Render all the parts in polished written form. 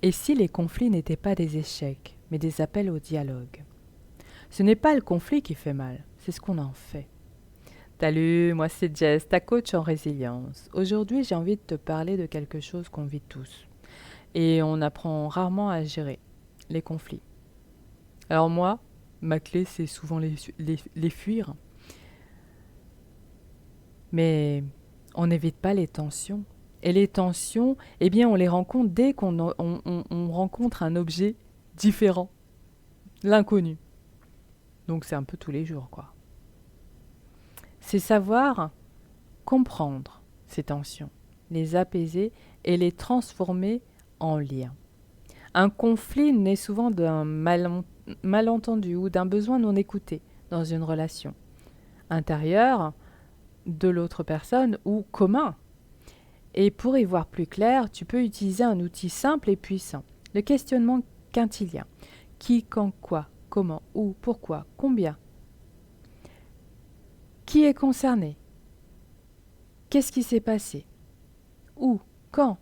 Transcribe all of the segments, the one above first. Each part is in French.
Et si les conflits n'étaient pas des échecs, mais des appels au dialogue? Ce n'est pas le conflit qui fait mal, c'est ce qu'on en fait. Salut, moi c'est Jess, ta coach en résilience. Aujourd'hui, j'ai envie de te parler de quelque chose qu'on vit tous. Et on apprend rarement à gérer, les conflits. Alors moi, ma clé, c'est souvent les fuir. Mais on n'évite pas les tensions. Et les tensions, eh bien, on les rencontre dès qu'on rencontre un objet différent, l'inconnu. Donc c'est un peu tous les jours, quoi. C'est savoir comprendre ces tensions, les apaiser et les transformer en liens. Un conflit naît souvent d'un malentendu ou d'un besoin non écouté dans une relation intérieure de l'autre personne ou commun. Et pour y voir plus clair, tu peux utiliser un outil simple et puissant, le questionnement quintilien. Qui, quand, quoi, comment, où, pourquoi, combien. Qui est concerné? Qu'est-ce qui s'est passé? Où, quand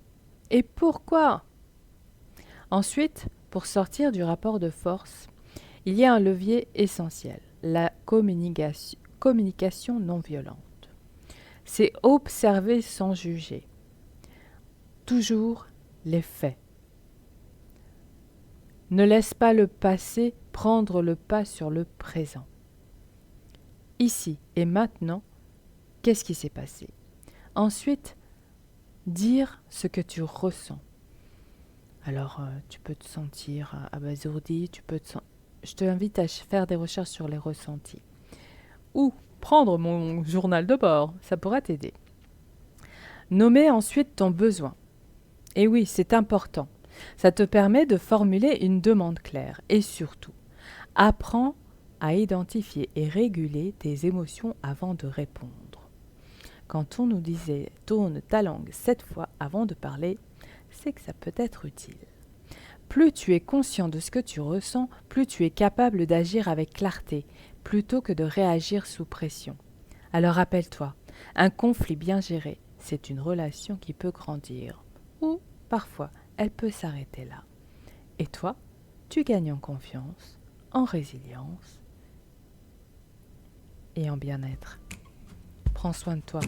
et pourquoi? Ensuite, pour sortir du rapport de force, il y a un levier essentiel, la communication non violente. C'est observer sans juger. Toujours les faits. Ne laisse pas le passé prendre le pas sur le présent. Ici et maintenant, qu'est-ce qui s'est passé? Ensuite, dire ce que tu ressens. Alors, tu peux te sentir abasourdi, je t'invite à faire des recherches sur les ressentis. Ou prendre mon journal de bord, ça pourra t'aider. Nommer ensuite ton besoin. Et oui, c'est important. Ça te permet de formuler une demande claire. Et surtout, apprends à identifier et réguler tes émotions avant de répondre. Quand on nous disait « tourne ta langue 7 fois avant de parler », c'est que ça peut être utile. Plus tu es conscient de ce que tu ressens, plus tu es capable d'agir avec clarté, plutôt que de réagir sous pression. Alors rappelle-toi, un conflit bien géré, c'est une relation qui peut grandir. Ou, parfois, elle peut s'arrêter là. Et toi, tu gagnes en confiance, en résilience et en bien-être. Prends soin de toi.